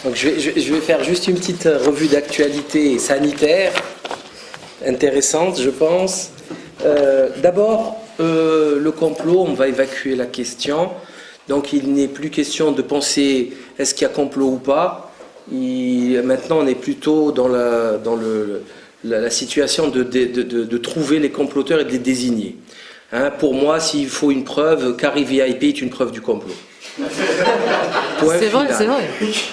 Donc je vais faire juste une petite revue d'actualité sanitaire, intéressante je pense. D'abord, le complot, on va évacuer la question. Donc il n'est plus question de penser est-ce qu'il y a complot ou pas. Maintenant on est plutôt dans la situation de trouver les comploteurs et de les désigner. Hein, pour moi, s'il faut une preuve, Carré VIP est une preuve du complot. C'est vrai, c'est vrai.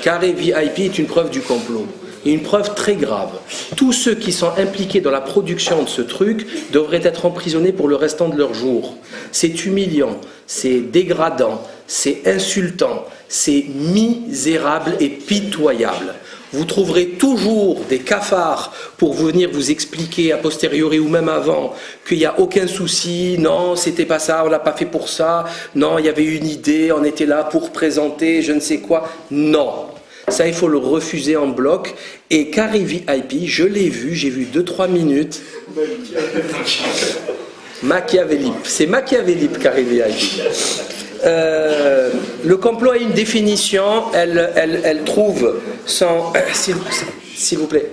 Carré VIP est une preuve du complot. Et une preuve très grave. Tous ceux qui sont impliqués dans la production de ce truc devraient être emprisonnés pour le restant de leur jour. C'est humiliant, c'est dégradant, c'est insultant, c'est misérable et pitoyable. Vous trouverez toujours des cafards pour venir vous expliquer a posteriori ou même avant qu'il n'y a aucun souci, non, c'était pas ça, on l'a pas fait pour ça, non, il y avait une idée, on était là pour présenter je ne sais quoi. Non, ça il faut le refuser en bloc. Et Carré VIP, je l'ai vu, j'ai vu 2-3 minutes. Machiavélique, c'est Machiavélique Carré VIP. Le complot a une définition, elle trouve son... S'il vous plaît.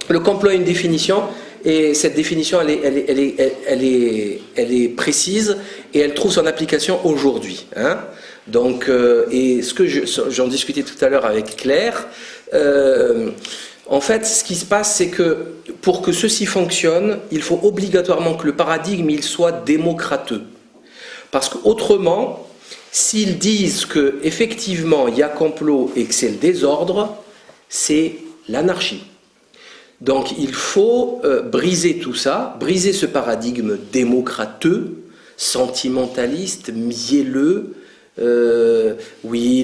Le complot a une définition et cette définition elle est précise et elle trouve son application aujourd'hui. Hein. Donc, et ce que j'en discutais tout à l'heure avec Claire, en fait ce qui se passe c'est que pour que ceci fonctionne, il faut obligatoirement que le paradigme il soit démocrateux. Parce qu'autrement, s'ils disent qu'effectivement il y a complot et que c'est le désordre, c'est l'anarchie. Donc il faut briser tout ça, briser ce paradigme démocrateux, sentimentaliste, mielleux, oui,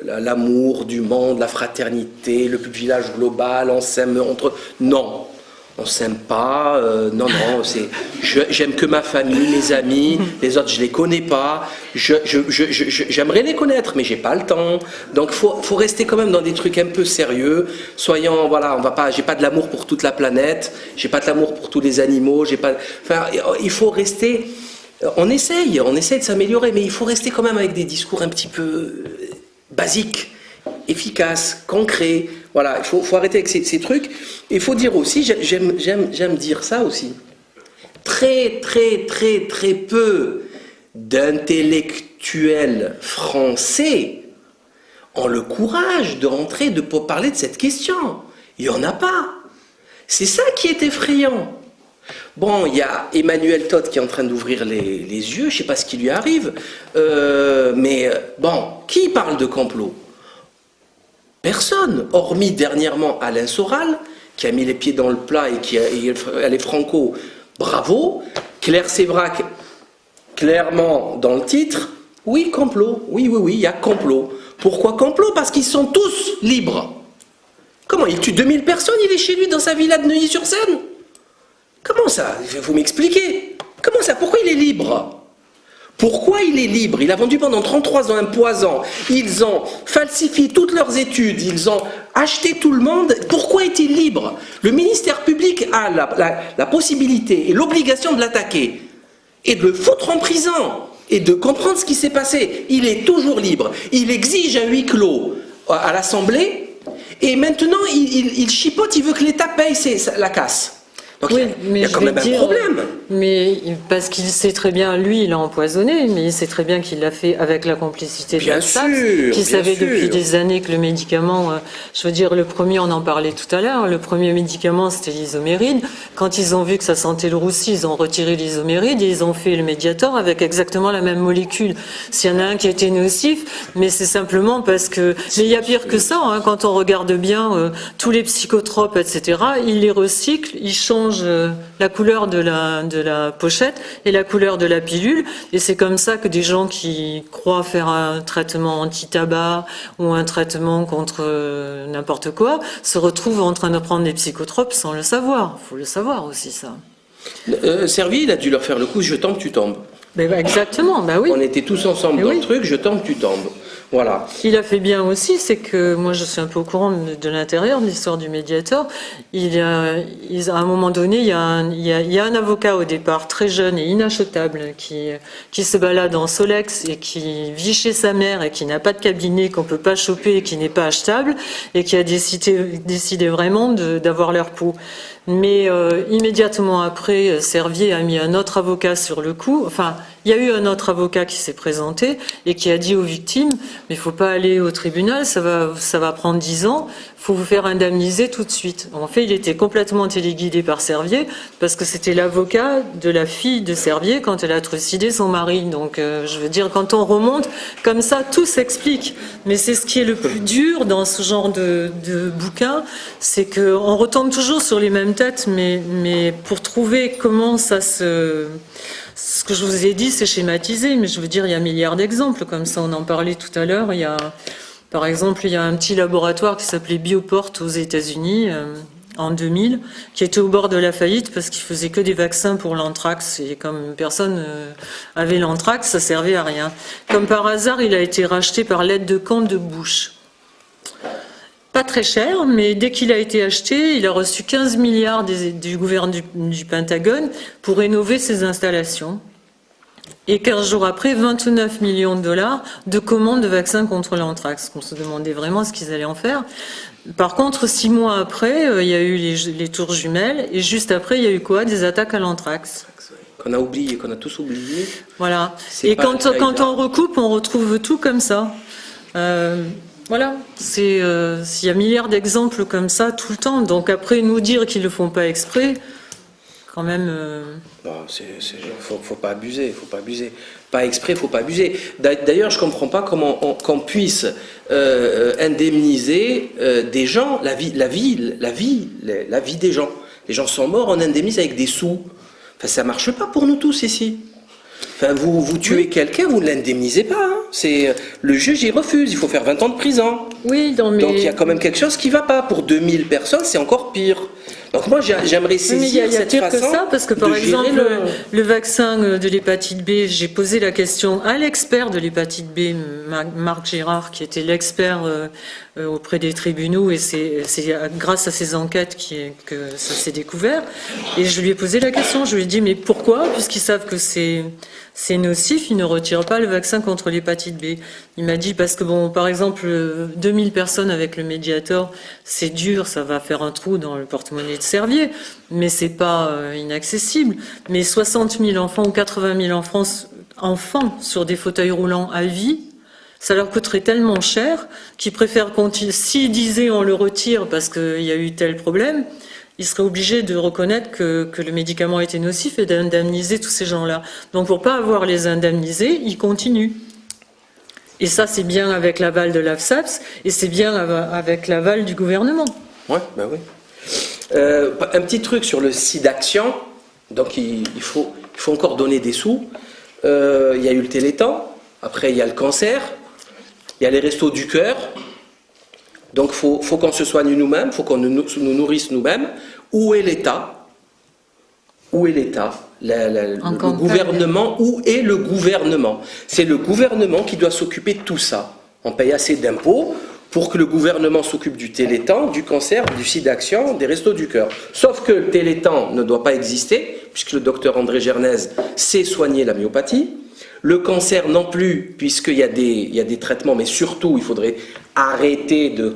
l'amour du monde, la fraternité, le village global, on s'aime entre... Non, on s'aime pas, non, j'aime que ma famille, mes amis, les autres je les connais pas, j'aimerais les connaître, mais j'ai pas le temps. Donc faut rester quand même dans des trucs un peu sérieux. Soyons, voilà, j'ai pas de l'amour pour toute la planète, j'ai pas de l'amour pour tous les animaux, il faut rester. On essaye de s'améliorer, mais il faut rester quand même avec des discours un petit peu basiques, efficaces, concrets. Voilà, il faut arrêter avec ces trucs. Il faut dire aussi, j'aime dire ça aussi, très peu d'intellectuels français ont le courage de rentrer, de parler de cette question. Il n'y en a pas. C'est ça qui est effrayant. Bon, il y a Emmanuel Todd qui est en train d'ouvrir les yeux, je ne sais pas ce qui lui arrive, mais bon, qui parle de complot? Personne, hormis dernièrement Alain Soral, qui a mis les pieds dans le plat et elle est franco, bravo. Claire Sévrac, clairement dans le titre, oui, complot, oui, il y a complot. Pourquoi complot? Parce qu'ils sont tous libres. Comment, il tue 2000 personnes, il est chez lui dans sa villa de Neuilly-sur-Seine? Comment ça? Vous m'expliquez? Comment ça? Pourquoi il est libre? Pourquoi il est libre? Il a vendu pendant 33 ans un poison. Ils ont falsifié toutes leurs études. Ils ont acheté tout le monde. Pourquoi est-il libre? Le ministère public a la possibilité et l'obligation de l'attaquer et de le foutre en prison et de comprendre ce qui s'est passé. Il est toujours libre. Il exige un huis clos à l'Assemblée et maintenant il chipote, il veut que l'État paye la casse. Donc oui, il y a quand même un problème. Mais parce qu'il sait très bien, lui, il a empoisonné, mais il sait très bien qu'il l'a fait avec la complicité de la SAPS, qui savait depuis des années que le médicament, je veux dire, le premier, on en parlait tout à l'heure, le premier médicament, c'était l'isoméride. Quand ils ont vu que ça sentait le roussi, ils ont retiré l'isoméride et ils ont fait le Mediator avec exactement la même molécule. S'il y en a un qui était nocif, mais c'est simplement parce que... Mais il y a pire que ça, hein, quand on regarde bien tous les psychotropes, etc., ils les recyclent, ils changent la couleur de la pochette et la couleur de la pilule, et c'est comme ça que des gens qui croient faire un traitement anti-tabac ou un traitement contre n'importe quoi se retrouvent en train de prendre des psychotropes sans le savoir. Il faut le savoir aussi, ça. Servier, il a dû leur faire le coup, je tombe, tu tombes. Exactement, bah oui. On était tous ensemble dans le truc, je tombe, tu tombes. Voilà. Il a fait bien aussi, c'est que moi je suis un peu au courant de l'intérieur de l'histoire du Mediator. À un moment donné, il y a un avocat au départ très jeune et inachetable qui se balade en Solex et qui vit chez sa mère et qui n'a pas de cabinet, qu'on peut pas choper et qui n'est pas achetable et qui a décidé vraiment d'avoir leur peau. Mais immédiatement après, Servier a mis un autre avocat sur le coup. Enfin, il y a eu un autre avocat qui s'est présenté et qui a dit aux victimes « Mais il ne faut pas aller au tribunal, ça va prendre 10 ans, il faut vous faire indemniser tout de suite. » En fait, il était complètement téléguidé par Servier parce que c'était l'avocat de la fille de Servier quand elle a trucidé son mari. Donc, je veux dire, quand on remonte comme ça, tout s'explique. Mais c'est ce qui est le plus dur dans ce genre de bouquin, c'est qu'on retombe toujours sur les mêmes têtes, mais pour trouver comment ça se... Ce que je vous ai dit, c'est schématisé, mais je veux dire, il y a un milliard d'exemples comme ça. On en parlait tout à l'heure. Par exemple, il y a un petit laboratoire qui s'appelait Bioport aux États-Unis en 2000, qui était au bord de la faillite parce qu'il faisait que des vaccins pour l'anthrax. Et comme personne avait l'anthrax, ça servait à rien. Comme par hasard, il a été racheté par l'aide de camp de Bush. Pas très cher, mais dès qu'il a été acheté, il a reçu 15 milliards du gouvernement du Pentagone pour rénover ses installations. Et 15 jours après, 29 millions de dollars de commandes de vaccins contre l'anthrax. On se demandait vraiment ce qu'ils allaient en faire. Par contre, 6 mois après, il y a eu les tours jumelles, et juste après, il y a eu quoi? Des attaques à l'anthrax. Qu'on a oublié, qu'on a tous oublié. Voilà. Et quand on recoupe, on retrouve tout comme ça. Voilà, il y a milliards d'exemples comme ça tout le temps. Donc après, nous dire qu'ils ne le font pas exprès, quand même... Non, faut pas abuser, Pas exprès, faut pas abuser. D'ailleurs, je comprends pas comment qu'on puisse indemniser des gens, la vie des gens. Les gens sont morts, on indemnise avec des sous. Enfin, ça marche pas pour nous tous ici. Enfin, vous tuez quelqu'un, vous ne l'indemnisez pas. Hein. Le juge, il refuse. Il faut faire 20 ans de prison. Oui, non, mais... Donc il y a quand même quelque chose qui ne va pas. Pour 2000 personnes, c'est encore pire. Donc moi, j'aimerais saisir cette façon. Il y a pire que ça, parce que par exemple, le vaccin de l'hépatite B, j'ai posé la question à l'expert de l'hépatite B, Marc Girard, qui était l'expert auprès des tribunaux, et c'est grâce à ces enquêtes que ça s'est découvert. Et je lui ai posé la question, je lui ai dit, mais pourquoi? Puisqu'ils savent que c'est nocif, ils ne retirent pas le vaccin contre l'hépatite B. Il m'a dit, parce que bon, par exemple, 2000 personnes avec le Mediator, c'est dur, ça va faire un trou dans le porte-monnaie de Servier, mais c'est pas inaccessible. Mais 60 000 enfants ou 80 000 enfants sur des fauteuils roulants à vie, ça leur coûterait tellement cher qu'ils préfèrent continuer. S'ils disaient on le retire parce qu'il y a eu tel problème, ils seraient obligés de reconnaître que le médicament était nocif et d'indemniser tous ces gens-là. Donc pour ne pas avoir les indemnisés, ils continuent. Et ça, c'est bien avec l'aval de l'AFSAPS et c'est bien avec l'aval du gouvernement. Ouais, ben oui. Un petit truc sur le SIDAction. Donc il faut encore donner des sous. Il y a eu le Téléthon. Après, il y a le cancer. Il y a les restos du cœur. Donc, faut qu'on se soigne nous-mêmes, il faut qu'on nous nourrisse nous-mêmes. Où est l'État? Où est l'État? Le gouvernement, où est le gouvernement? C'est le gouvernement qui doit s'occuper de tout ça. On paye assez d'impôts pour que le gouvernement s'occupe du Téléthon, du cancer, du SIDAction, des restos du cœur. Sauf que le Téléthon ne doit pas exister, puisque le docteur André Gernez sait soigner la myopathie. Le cancer non plus, puisqu'il y a des traitements, mais surtout, il faudrait arrêter de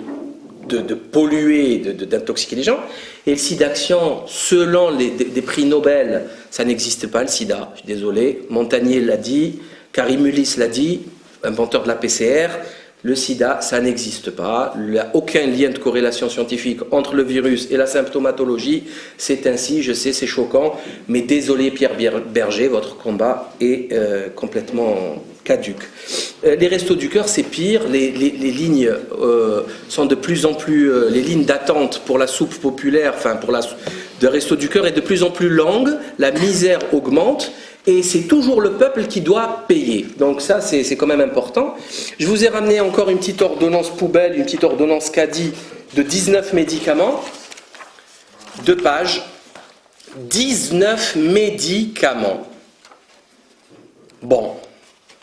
polluer, d'intoxiquer les gens. Et le SIDAction, selon des prix Nobel, ça n'existe pas, le sida. Je suis désolé. Montagnier l'a dit, Karim Ullis l'a dit, inventeur de la PCR. Le sida, ça n'existe pas. Il n'y a aucun lien de corrélation scientifique entre le virus et la symptomatologie. C'est ainsi, je sais, c'est choquant. Mais désolé, Pierre Berger, votre combat est complètement caduque. Les restos du cœur, c'est pire. Les lignes sont de plus en plus... les lignes d'attente pour la soupe populaire, enfin pour de restos du cœur est de plus en plus longue. La misère augmente. Et c'est toujours le peuple qui doit payer. Donc ça, c'est quand même important. Je vous ai ramené encore une petite ordonnance poubelle, une petite ordonnance caddie de 19 médicaments. 2 pages. 19 médicaments. Bon,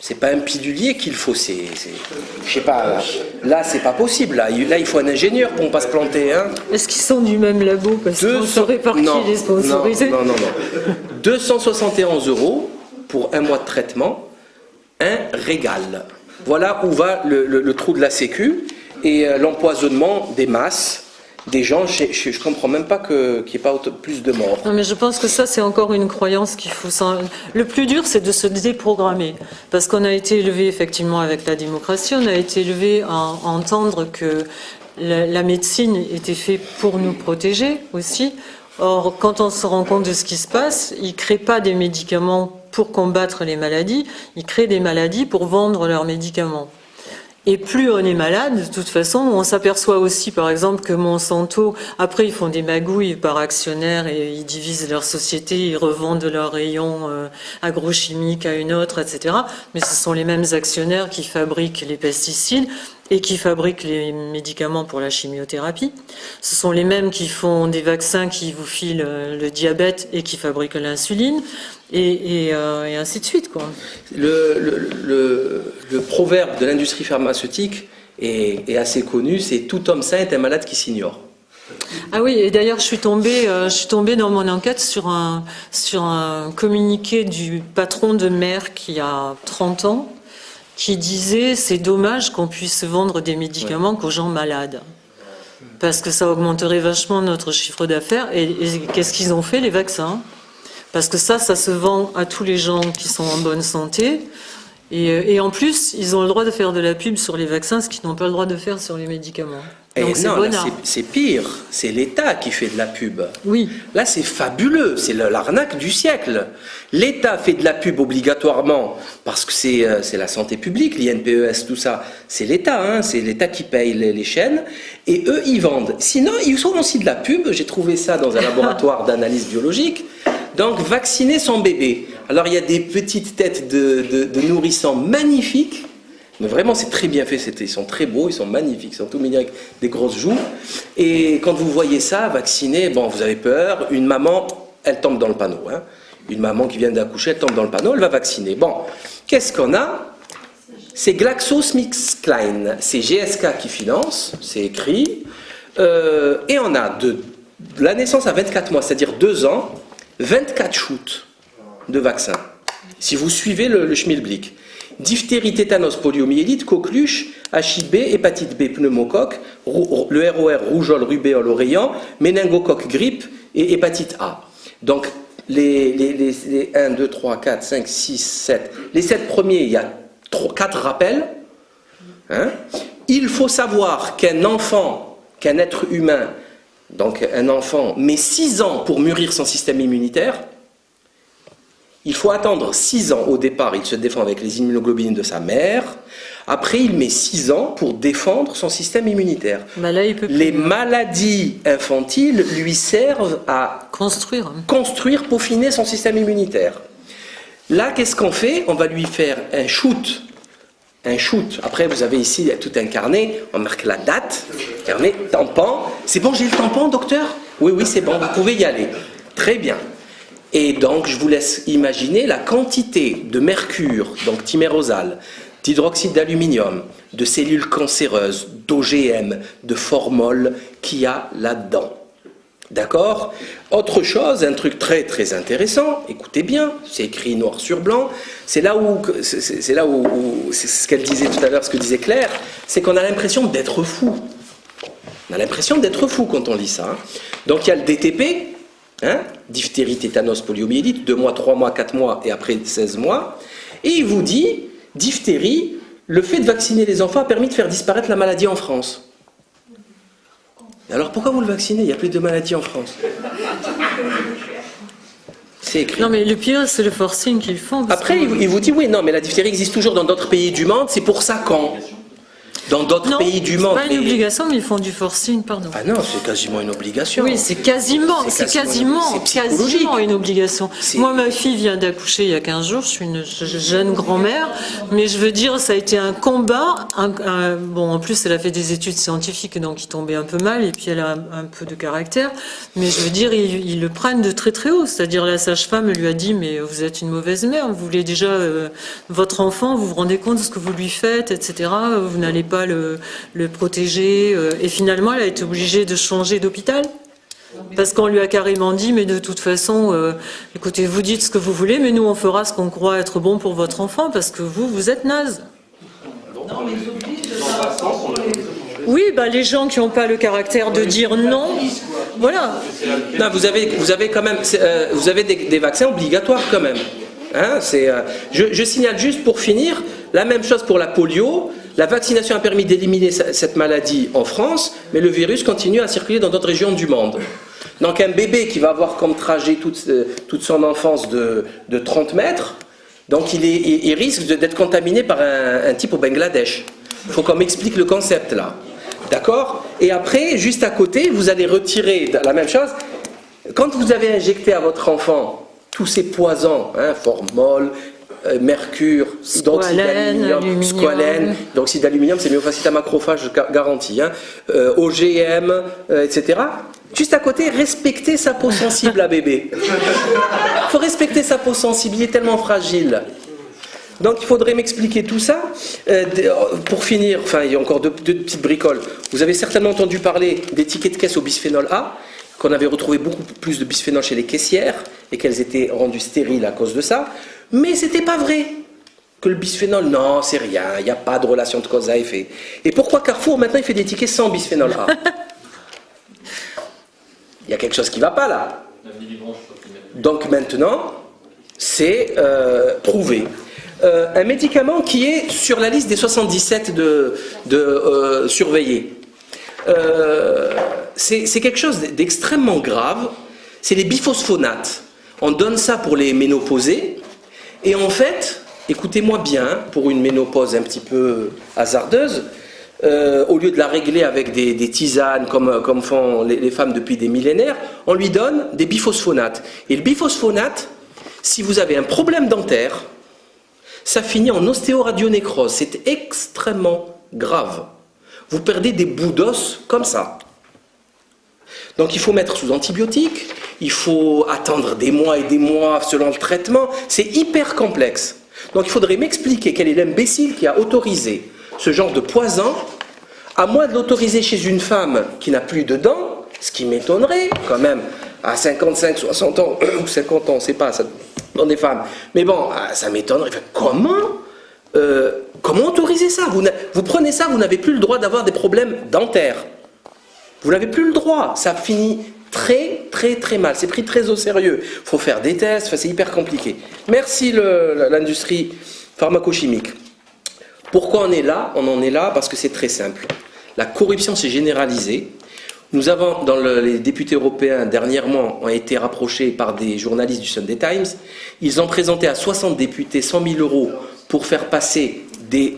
C'est pas un pilulier qu'il faut, je sais pas, là c'est pas possible, là il faut un ingénieur pour ne pas se planter. Hein. Est-ce qu'ils sont du même labo? Parce qu'on saurait par qui les sponsoriser. Non. 271 € pour un mois de traitement, un régal. Voilà où va le trou de la sécu et l'empoisonnement des masses. Des gens, je ne comprends même pas qu'il n'y ait pas plus de morts. Non, mais je pense que ça, c'est encore une croyance qu'il faut... Le plus dur, c'est de se déprogrammer. Parce qu'on a été élevé, effectivement, avec la démocratie, on a été élevé à entendre que la médecine était faite pour nous protéger aussi. Or, quand on se rend compte de ce qui se passe, ils ne créent pas des médicaments pour combattre les maladies, ils créent des maladies pour vendre leurs médicaments. Et plus on est malade, de toute façon, on s'aperçoit aussi, par exemple, que Monsanto, après, ils font des magouilles par actionnaires et ils divisent leur société, ils revendent leurs rayons agrochimiques à une autre, etc. Mais ce sont les mêmes actionnaires qui fabriquent les pesticides et qui fabriquent les médicaments pour la chimiothérapie. Ce sont les mêmes qui font des vaccins qui vous filent le diabète et qui fabriquent l'insuline. Et ainsi de suite, quoi. Le proverbe de l'industrie pharmaceutique est assez connu, c'est « tout homme sain est un malade qui s'ignore ». Ah oui, et d'ailleurs je suis tombée dans mon enquête sur un communiqué du patron de Merck il y a 30 ans qui disait « c'est dommage qu'on puisse vendre des médicaments qu'aux gens malades ». Parce que ça augmenterait vachement notre chiffre d'affaires. Et qu'est-ce qu'ils ont fait, les vaccins ? Parce que ça se vend à tous les gens qui sont en bonne santé. Et en plus, ils ont le droit de faire de la pub sur les vaccins, ce qu'ils n'ont pas le droit de faire sur les médicaments. Donc non, là, c'est pire. C'est l'État qui fait de la pub. Oui. Là, c'est fabuleux. C'est l'arnaque du siècle. L'État fait de la pub obligatoirement parce que c'est la santé publique, l'INPES, tout ça. C'est l'État, hein, c'est l'État qui paye les chaînes. Et eux, ils vendent. Sinon, ils font aussi de la pub. J'ai trouvé ça dans un laboratoire d'analyse biologique. Donc, vacciner son bébé. Alors, il y a des petites têtes de nourrissons magnifiques. Mais vraiment, c'est très bien fait. Ils sont très beaux, ils sont magnifiques. Ils sont tout mignons avec des grosses joues. Et quand vous voyez ça, vacciner, bon, vous avez peur. Une maman, elle tombe dans le panneau. Hein. Une maman qui vient d'accoucher, elle tombe dans le panneau, elle va vacciner. Bon, qu'est-ce qu'on a? C'est GlaxoSmithKline. C'est GSK qui finance, c'est écrit. Et on a de la naissance à 24 mois, c'est-à-dire 2 ans, 24 shoots de vaccins. Si vous suivez le schmilblick. Diphtérie, tétanos, poliomyélite, coqueluche, HIV, hépatite B, pneumocoque, le ROR, rougeole, rubéole, oreillan, méningocoque, grippe et hépatite A. Donc, les 1, 2, 3, 4, 5, 6, 7. Les 7 premiers, il y a 4 rappels. Hein. Il faut savoir qu'un enfant, qu'un être humain, donc un enfant, met 6 ans pour mûrir son système immunitaire. Il faut attendre 6 ans au départ, il se défend avec les immunoglobulines de sa mère. Après, il met 6 ans pour défendre son système immunitaire. Bah là, les maladies infantiles lui servent à construire, peaufiner son système immunitaire. Là, qu'est-ce qu'on fait? On va lui faire un shoot. Un shoot. Après, vous avez ici tout un carnet. On marque la date. Carnet, tampon. C'est bon, j'ai le tampon, docteur? Oui, c'est bon, vous pouvez y aller. Très bien. Et donc, je vous laisse imaginer la quantité de mercure, donc thymérosal, d'hydroxyde d'aluminium, de cellules cancéreuses, d'OGM, de formol qu'il y a là-dedans. D'accord? Autre chose, un truc très très intéressant, écoutez bien, c'est écrit noir sur blanc, c'est là où c'est ce qu'elle disait tout à l'heure, ce que disait Claire, c'est qu'on a l'impression d'être fou. On a l'impression d'être fou quand on lit ça. Hein. Donc il y a le DTP, hein, diphtérie, tétanos, poliomyélite, 2 mois, 3 mois, 4 mois et après 16 mois. Et il vous dit, diphtérie, le fait de vacciner les enfants a permis de faire disparaître la maladie en France. Alors pourquoi vous le vaccinez? Il n'y a plus de maladie en France. C'est écrit. Non mais le pire c'est le forcing qu'ils font. Après il vous dit oui, non mais la diphtérie existe toujours dans d'autres pays du monde, c'est pour ça qu'on... dans d'autres pays du monde. C'est pas une obligation, mais ils font du forcing, pardon. Ah non, c'est quasiment une obligation. Oui, c'est quasiment une obligation. Moi, ma fille vient d'accoucher il y a 15 jours, je suis une jeune grand-mère, mais je veux dire, ça a été un combat. Bon, en plus, elle a fait des études scientifiques, donc il tombait un peu mal, et puis elle a un peu de caractère, mais je veux dire, ils le prennent de très très haut. C'est-à-dire, la sage-femme lui a dit, mais vous êtes une mauvaise mère, vous voulez déjà votre enfant, vous vous rendez compte de ce que vous lui faites, etc. Vous n'allez pas le protéger. Et finalement, elle a été obligée de changer d'hôpital. Parce qu'on lui a carrément dit, mais de toute façon, écoutez, vous dites ce que vous voulez, mais nous, on fera ce qu'on croit être bon pour votre enfant, parce que vous êtes naze. Oui, les gens qui n'ont pas le caractère de dire non, voilà. Non, vous avez quand même, vous avez des vaccins obligatoires quand même. Hein, je signale juste pour finir, la même chose pour la polio. La vaccination a permis d'éliminer cette maladie en France, mais le virus continue à circuler dans d'autres régions du monde. Donc un bébé qui va avoir comme trajet toute son enfance de 30 mètres, donc il risque d'être contaminé par un type au Bangladesh. Il faut qu'on m'explique le concept là. D'accord? Et après, juste à côté, vous allez retirer la même chose. Quand vous avez injecté à votre enfant tous ces poisons, formol, mercure, d'oxyde d'aluminium, squalène, d'oxyde d'aluminium, c'est myofasciite à macrophage garanti, OGM, etc. Juste à côté, respectez sa peau sensible à bébé. Il faut respecter sa peau sensible, il est tellement fragile. Donc il faudrait m'expliquer tout ça. Pour finir, il y a encore deux petites bricoles. Vous avez certainement entendu parler des tickets de caisse au bisphénol A, qu'on avait retrouvé beaucoup plus de bisphénol chez les caissières et qu'elles étaient rendues stériles à cause de ça. Mais c'était pas vrai que le bisphénol, non, c'est rien, il n'y a pas de relation de cause à effet. Et pourquoi Carrefour maintenant il fait des tickets sans bisphénol A? Il y a quelque chose qui ne va pas là. Donc maintenant, c'est prouvé. Un médicament qui est sur la liste des 77 surveillés. C'est quelque chose d'extrêmement grave. C'est les biphosphonates. On donne ça pour les ménopausés. Et en fait, écoutez-moi bien, pour une ménopause un petit peu hasardeuse, au lieu de la régler avec des tisanes comme font les femmes depuis des millénaires, on lui donne des biphosphonates. Et le biphosphonate, si vous avez un problème dentaire, ça finit en ostéoradionécrose. C'est extrêmement grave. Vous perdez des bouts d'os comme ça. Donc il faut mettre sous antibiotiques, il faut attendre des mois et des mois selon le traitement. C'est hyper complexe. Donc il faudrait m'expliquer quel est l'imbécile qui a autorisé ce genre de poison, à moins de l'autoriser chez une femme qui n'a plus de dents, ce qui m'étonnerait quand même, à 55, 60 ans, ou 50 ans, c'est pas, ça dans des femmes. Mais bon, ça m'étonnerait. Comment autoriser ça? Vous prenez ça, vous n'avez plus le droit d'avoir des problèmes dentaires. Vous n'avez plus le droit. Ça finit très, très, très mal. C'est pris très au sérieux. Il faut faire des tests, c'est hyper compliqué. Merci l'industrie pharmacochimique. Pourquoi on est là? On en est là parce que c'est très simple. La corruption s'est généralisée. Nous avons, les députés européens, dernièrement, ont été rapprochés par des journalistes du Sunday Times. Ils ont présenté à 60 députés 100 000 € pour faire passer des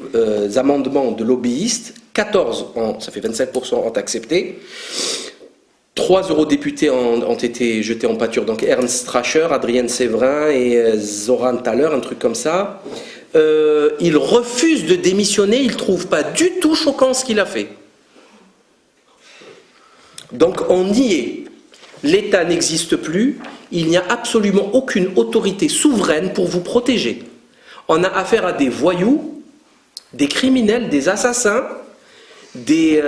amendements de lobbyistes. 14, ça fait 27%, ont accepté. 3 eurodéputés ont été jetés en pâture. Donc Ernst Stracher, Adrienne Séverin et Zoran Thaler, un truc comme ça. Il refuse de démissionner. Il ne trouve pas du tout choquant ce qu'il a fait. Donc on y est. L'État n'existe plus. Il n'y a absolument aucune autorité souveraine pour vous protéger. On a affaire à des voyous, des criminels, des assassins, des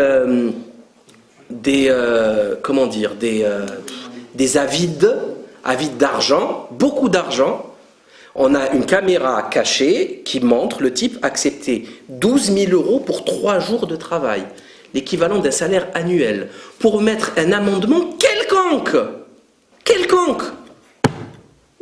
avides d'argent, beaucoup d'argent. On a une caméra cachée qui montre le type accepter 12 000 € pour 3 jours de travail, l'équivalent d'un salaire annuel, pour mettre un amendement quelconque.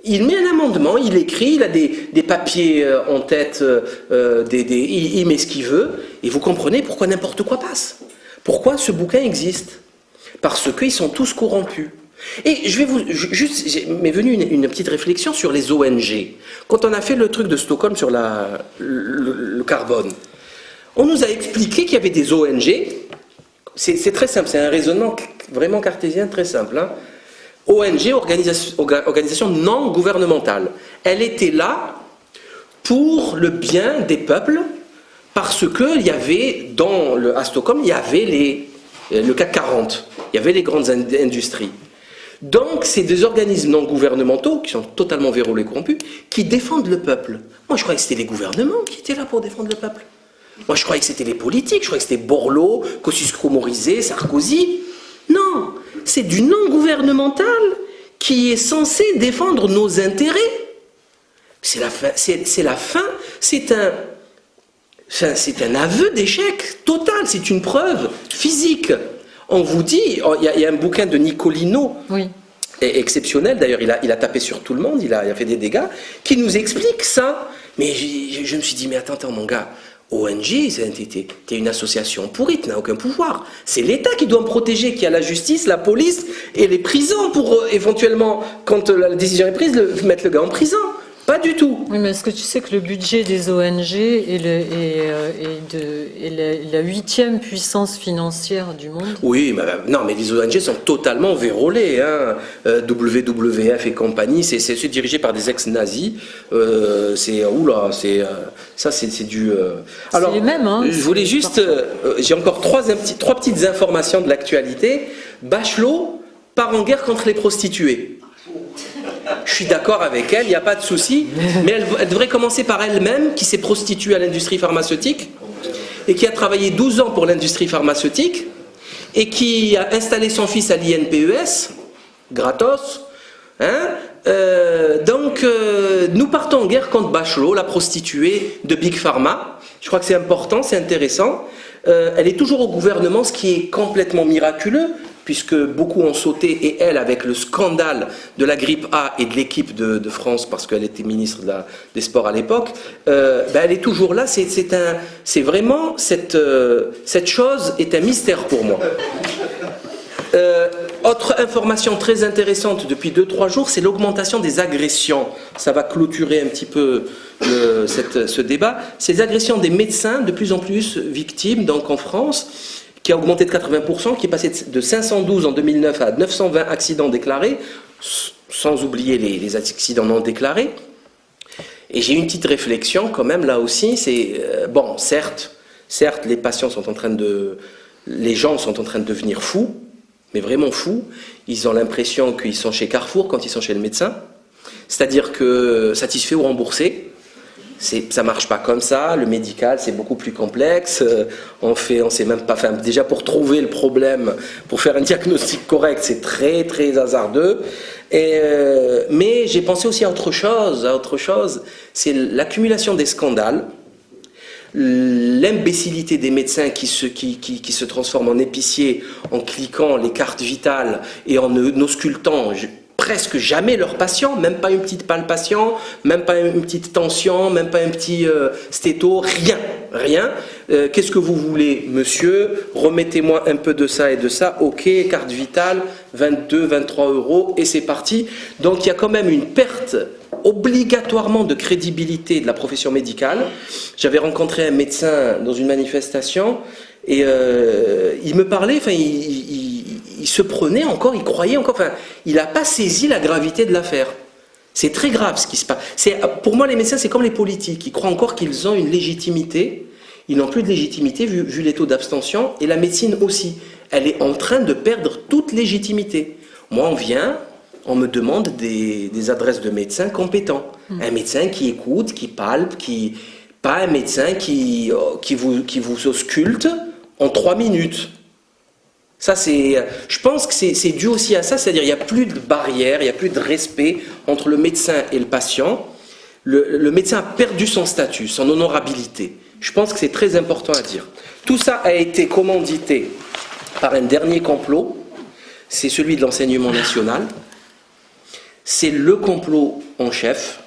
Il met un amendement, il écrit, il a des papiers en tête, il met ce qu'il veut, et vous comprenez pourquoi n'importe quoi passe. Pourquoi ce bouquin existe? Parce qu'ils sont tous corrompus. Et m'est venue une petite réflexion sur les ONG. Quand on a fait le truc de Stockholm sur le carbone, On nous a expliqué qu'il y avait des ONG. C'est très simple, c'est un raisonnement vraiment cartésien très simple. Hein. ONG, organisation non gouvernementale. Elle était là pour le bien des peuples, parce qu'il y avait, à Stockholm, il y avait le CAC 40, il y avait les grandes industries. Donc, c'est des organismes non gouvernementaux, qui sont totalement vérolés, corrompus, qui défendent le peuple. Moi, je croyais que c'était les gouvernements qui étaient là pour défendre le peuple. Moi, je croyais que c'était les politiques, je croyais que c'était Borloo, Kosciusko-Morizet, Sarkozy. Non, c'est du non gouvernemental qui est censé défendre nos intérêts. C'est la fin, c'est un aveu d'échec total, c'est une preuve physique. On vous dit, il y a un bouquin de Nicolino, oui, exceptionnel, d'ailleurs il a tapé sur tout le monde, il a fait des dégâts, qui nous explique ça. Mais je me suis dit, mais attends mon gars, ONG, t'es une association pourrie, tu n'as aucun pouvoir. C'est l'État qui doit me protéger, qui a la justice, la police et les prisons pour éventuellement, quand la décision est prise, mettre le gars en prison. Pas du tout. Oui, mais est-ce que tu sais que le budget des ONG est la 8e puissance financière du monde? Oui, non, mais les ONG sont totalement vérolées. Hein. WWF et compagnie, c'est dirigé par des ex-nazis. C'est du. Alors, c'est les mêmes. Hein, je voulais juste. J'ai encore trois petites informations de l'actualité. Bachelot part en guerre contre les prostituées. Je suis d'accord avec elle, il n'y a pas de souci, mais elle devrait commencer par elle-même, qui s'est prostituée à l'industrie pharmaceutique et qui a travaillé 12 ans pour l'industrie pharmaceutique et qui a installé son fils à l'INPES, gratos. Hein, nous partons en guerre contre Bachelot, la prostituée de Big Pharma. Je crois que c'est important, c'est intéressant. Elle est toujours au gouvernement, ce qui est complètement miraculeux, puisque beaucoup ont sauté, et elle, avec le scandale de la grippe A et de l'équipe de France, parce qu'elle était ministre des Sports à l'époque, elle est toujours là. C'est vraiment, cette chose est un mystère pour moi. Autre information très intéressante depuis 2-3 jours, c'est l'augmentation des agressions. Ça va clôturer un petit peu ce débat. Ces agressions des médecins, de plus en plus victimes, donc en France, qui a augmenté de 80%, qui est passé de 512 en 2009 à 920 accidents déclarés, sans oublier les accidents non déclarés. Et j'ai une petite réflexion quand même là aussi, c'est, certes, les patients sont les gens sont en train de devenir fous, mais vraiment fous. Ils ont l'impression qu'ils sont chez Carrefour quand ils sont chez le médecin, c'est-à-dire que satisfait ou remboursé. Ça marche pas comme ça, le médical c'est beaucoup plus complexe, on sait même pas, déjà pour trouver le problème, pour faire un diagnostic correct, c'est très très hasardeux. Mais j'ai pensé aussi à autre chose, c'est l'accumulation des scandales, l'imbécilité des médecins qui se transforment en épiciers en cliquant les cartes vitales et en auscultant presque jamais leurs patients, même pas une petite palpation, même pas une petite tension, même pas un petit stéto, rien. Qu'est-ce que vous voulez, monsieur? Remettez-moi un peu de ça et de ça. Ok, carte vitale, 22, 23 € et c'est parti. Donc il y a quand même une perte obligatoirement de crédibilité de la profession médicale. J'avais rencontré un médecin dans une manifestation et il me parlait, il se prenait encore, il croyait encore, il n'a pas saisi la gravité de l'affaire. C'est très grave ce qui se passe. Pour moi, les médecins, c'est comme les politiques. Ils croient encore qu'ils ont une légitimité. Ils n'ont plus de légitimité vu les taux d'abstention. Et la médecine aussi. Elle est en train de perdre toute légitimité. Moi, on me demande des adresses de médecins compétents. Un médecin qui écoute, qui palpe, pas un médecin qui vous ausculte en 3 minutes. Ça, je pense que c'est dû aussi à ça, c'est-à-dire il n'y a plus de barrière, il n'y a plus de respect entre le médecin et le patient. Le médecin a perdu son statut, son honorabilité. Je pense que c'est très important à dire. Tout ça a été commandité par un dernier complot, c'est celui de l'enseignement national. C'est le complot en chef.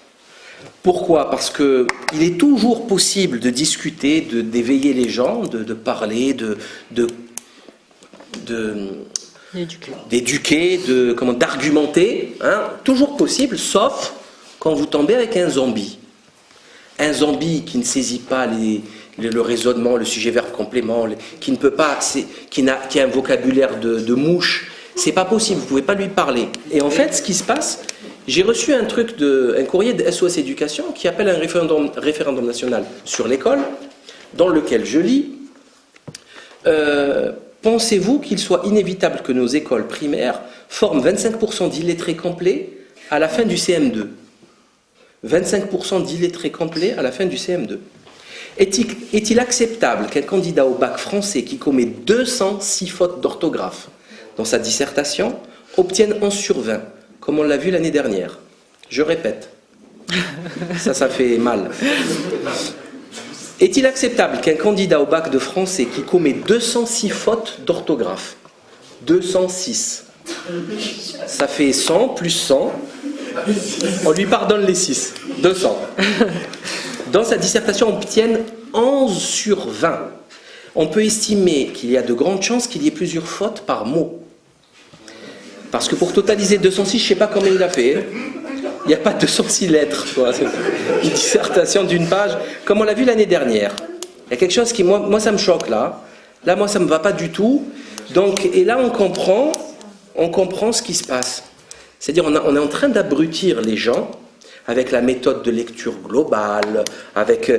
Pourquoi? Parce qu'il est toujours possible de discuter, d'éveiller les gens, de parler, d'éduquer, d'argumenter, toujours possible, sauf quand vous tombez avec un zombie. Un zombie qui ne saisit pas le raisonnement, le sujet verbe complément, qui ne peut pas, qui a un vocabulaire de mouche. C'est pas possible, vous ne pouvez pas lui parler. Et en fait, ce qui se passe, j'ai reçu un courrier de SOS Éducation qui appelle un référendum national sur l'école, dans lequel je lis pensez-vous qu'il soit inévitable que nos écoles primaires forment 25% d'illettrés complets à la fin du CM2 ? 25% d'illettrés complets à la fin du CM2. Est-il acceptable qu'un candidat au bac français qui commet 206 fautes d'orthographe dans sa dissertation obtienne 11 sur 20, comme on l'a vu l'année dernière? Je répète, ça fait mal. Est-il acceptable qu'un candidat au bac de français qui commet 206 fautes d'orthographe, 206, ça fait 100 plus 100, on lui pardonne les 6, 200, dans sa dissertation obtienne 11 sur 20? On peut estimer qu'il y a de grandes chances qu'il y ait plusieurs fautes par mot. Parce que pour totaliser 206, je ne sais pas combien il a fait. Il n'y a pas 206 lettres. C'est une dissertation d'une page, comme on l'a vu l'année dernière. Il y a quelque chose qui, moi ça me choque là. Là, moi, ça ne me va pas du tout. Donc, et là, on comprend ce qui se passe. C'est-à-dire, on est en train d'abrutir les gens avec la méthode de lecture globale, avec...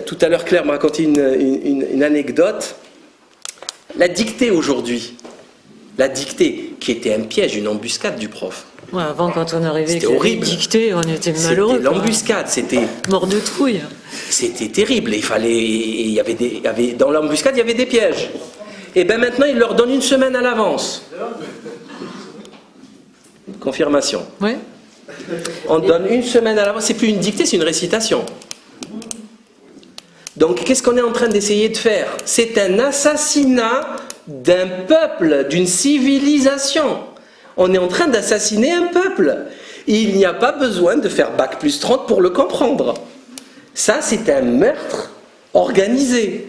tout à l'heure, Claire m'a raconté une anecdote. La dictée aujourd'hui, la dictée, qui était un piège, une embuscade du prof. Ouais, avant, quand on arrivait c'était horrible. Dictée, on était malheureux. C'était l'embuscade, c'était... Mort de trouille. C'était terrible. Dans l'embuscade, il y avait des pièges. Et bien maintenant, il leur donne une semaine à l'avance. Confirmation. Oui. On donne une semaine à l'avance. C'est plus une dictée, c'est une récitation. Donc, qu'est-ce qu'on est en train d'essayer de faire? C'est un assassinat d'un peuple, d'une civilisation. On est en train d'assassiner un peuple. Il n'y a pas besoin de faire bac plus 30 pour le comprendre. Ça, c'est un meurtre organisé.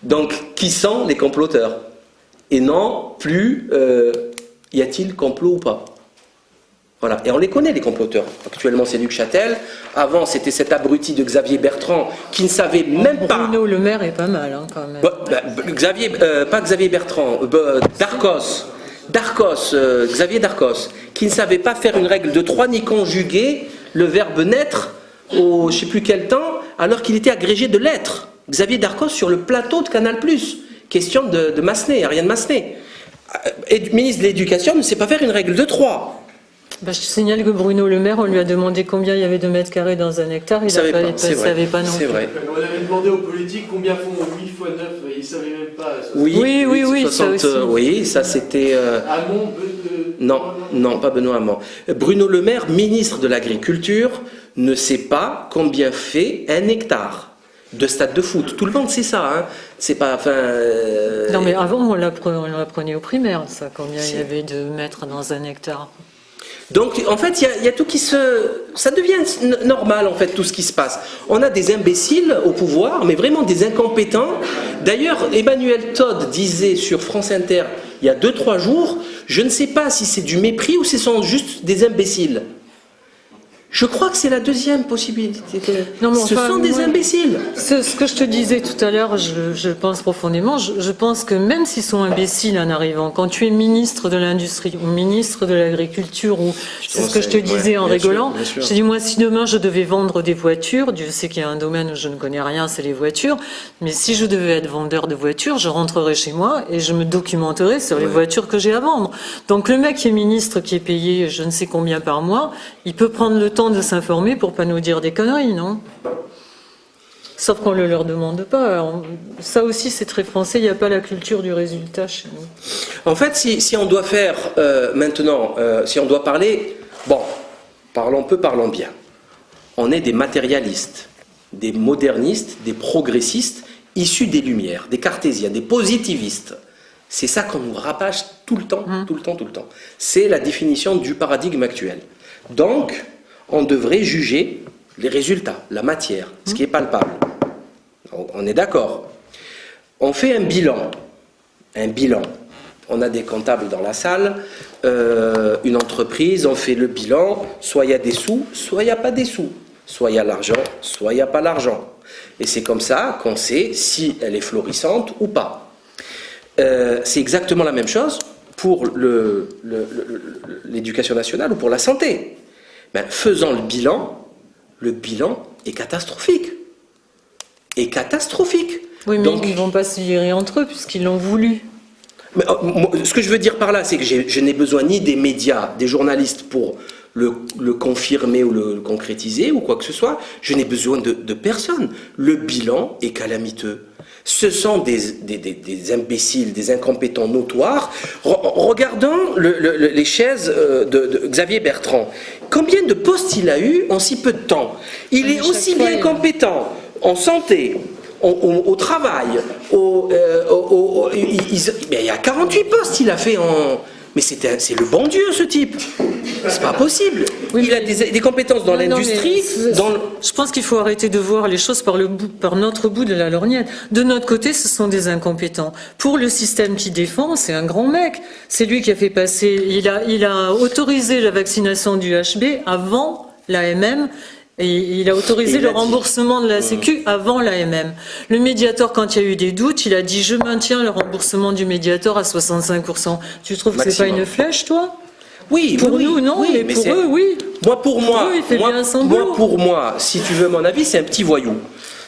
Donc, qui sont les comploteurs? Et non plus, y a-t-il complot ou pas? Voilà. Et on les connaît, les comploteurs. Actuellement, c'est Luc Châtel. Avant, c'était cet abruti de Xavier Bertrand qui ne savait même pas... Bruno Le Maire est pas mal, hein, quand même. Pas Xavier Bertrand, Xavier Darcos, qui ne savait pas faire une règle de 3 ni conjuguer le verbe naître au je ne sais plus quel temps, alors qu'il était agrégé de lettres. Xavier Darcos sur le plateau de Canal+. Question de Massenet, Ariane Massenet. Ministre de l'Éducation ne sait pas faire une règle de 3. Je te signale que Bruno Le Maire, on lui a demandé combien il y avait de mètres carrés dans un hectare, il ne savait pas non plus. C'est vrai. On avait demandé aux politiques combien font 8 fois 9, ils ne savaient même pas. Oui, 60, ça aussi. Oui, ça c'était... Hamon, Non, pas Benoît Hamon. Bruno Le Maire, ministre de l'Agriculture, ne sait pas combien fait un hectare de stade de foot. Tout le monde sait ça, hein. C'est pas... Non, mais avant, on l'apprenait au primaire, ça, combien il y avait de mètres dans un hectare. Donc, en fait, il y a tout qui ça devient normal, en fait, tout ce qui se passe. On a des imbéciles au pouvoir, mais vraiment des incompétents. D'ailleurs, Emmanuel Todd disait sur France Inter, il y a 2-3 jours, je ne sais pas si c'est du mépris ou ce sont juste des imbéciles. Je crois que c'est la deuxième possibilité. Ce sont des imbéciles. Ce que je te disais tout à l'heure, je pense profondément, je pense que même s'ils sont imbéciles en arrivant, quand tu es ministre de l'Industrie ou ministre de l'Agriculture, ou c'est ce que je te disais en rigolant, je te dis, moi, si demain je devais vendre des voitures, Dieu sait qu'il y a un domaine où je ne connais rien, c'est les voitures, mais si je devais être vendeur de voitures, je rentrerais chez moi et je me documenterais sur les voitures que j'ai à vendre. Donc le mec qui est ministre, qui est payé je ne sais combien par mois, il peut prendre le temps de s'informer pour pas nous dire des conneries, non? Sauf qu'on ne leur demande pas. Ça aussi, c'est très français, il n'y a pas la culture du résultat chez nous. En fait, si on doit faire maintenant, si on doit parler, bon, parlons peu, parlons bien. On est des matérialistes, des modernistes, des progressistes, issus des Lumières, des cartésiens, des positivistes. C'est ça qu'on nous rabâche tout le temps, tout le temps. C'est la définition du paradigme actuel. Donc, on devrait juger les résultats, la matière, ce qui est palpable. On est d'accord. On fait un bilan. On a des comptables dans la salle, une entreprise, on fait le bilan, soit il y a des sous, soit il n'y a pas des sous. Soit il y a l'argent, soit il n'y a pas l'argent. Et c'est comme ça qu'on sait si elle est florissante ou pas. C'est exactement la même chose pour l'éducation nationale ou pour la santé. Ben, faisant le bilan est catastrophique. Est catastrophique. Oui, mais donc, ils ne vont pas se virer entre eux puisqu'ils l'ont voulu. Mais, ce que je veux dire par là, c'est que je n'ai besoin ni des médias, des journalistes pour le confirmer ou le concrétiser ou quoi que ce soit. Je n'ai besoin de personne. Le bilan est calamiteux. Ce sont des imbéciles, des incompétents notoires. Regardons les chaises de Xavier Bertrand. Combien de postes il a eu en si peu de temps? Il est aussi bien compétent en santé, au travail, il y a 48 postes il a fait en... Mais c'est le bon Dieu, ce type. C'est pas possible. Oui, il a des compétences dans l'industrie. Je pense qu'il faut arrêter de voir les choses par notre bout de la lorgnette. De notre côté, ce sont des incompétents. Pour le système qui défend, c'est un grand mec. C'est lui qui a fait passer... Il a autorisé la vaccination du HB avant l'AMM. Et il a autorisé le remboursement de la Sécu avant l'AMM. Le Mediator, quand il y a eu des doutes, il a dit « Je maintiens le remboursement du Mediator à 65%. » Tu trouves que c'est pas une flèche, toi? Oui, pour nous, non, mais pour eux, oui. Pour moi, si tu veux mon avis, c'est un petit voyou.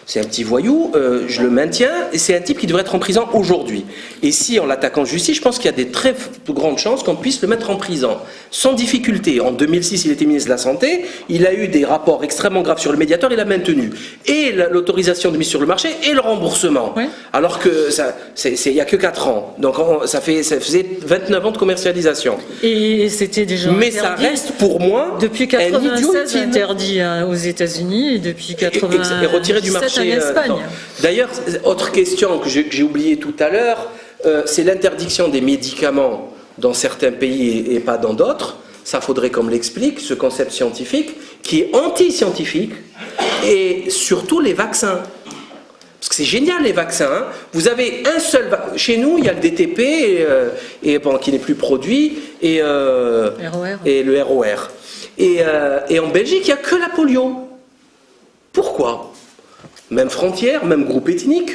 C'est un petit voyou, je le maintiens, et c'est un type qui devrait être en prison aujourd'hui. Et si, en l'attaquant en justice, je pense qu'il y a des très grandes chances qu'on puisse le mettre en prison. Sans difficulté. En 2006, il était ministre de la Santé, il a eu des rapports extrêmement graves sur le Mediator, il a maintenu. Et l'autorisation de mise sur le marché, et le remboursement. Oui. Alors que il n'y a que 4 ans. Donc ça faisait 29 ans de commercialisation. Et c'était déjà mais ça reste, pour moi, depuis 96 interdit aux États-Unis, et depuis 96 et retiré du marché. En Espagne. D'ailleurs, autre question que j'ai oubliée tout à l'heure, c'est l'interdiction des médicaments dans certains pays et pas dans d'autres. Ça faudrait qu'on me l'explique, ce concept scientifique, qui est anti-scientifique, et surtout les vaccins. Parce que c'est génial les vaccins. Hein. Vous avez un seul... Chez nous, il y a le DTP, qui n'est plus produit, et le ROR. Et en Belgique, il n'y a que la polio. Pourquoi ? Même frontière, même groupe ethnique,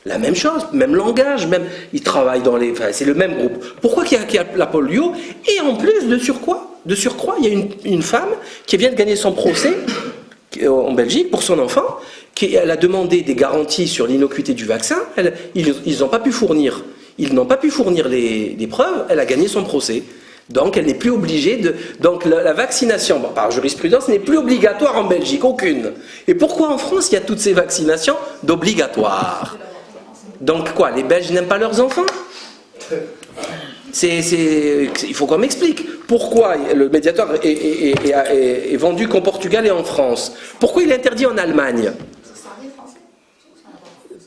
la même chose, même langage, même ils travaillent dans les... Enfin, c'est le même groupe. Pourquoi qu'il y a la polio? Et en plus, de surcroît, il y a une femme qui vient de gagner son procès en Belgique pour son enfant, elle a demandé des garanties sur l'innocuité du vaccin, ils n'ont pas pu fournir. Ils n'ont pas pu fournir les preuves, elle a gagné son procès. Donc elle n'est plus obligée de... Donc la vaccination, par jurisprudence, n'est plus obligatoire en Belgique, aucune. Et pourquoi en France il y a toutes ces vaccinations d'obligatoires? Donc quoi, les Belges n'aiment pas leurs enfants? Il faut qu'on m'explique. Pourquoi le Mediator est vendu qu'en Portugal et en France? Pourquoi il est interdit en Allemagne?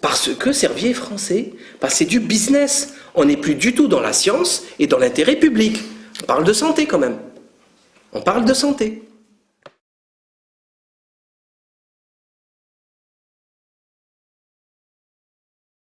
Parce que Servier est français. Parce que c'est du business. On n'est plus du tout dans la science et dans l'intérêt public. On parle de santé quand même. On parle de santé.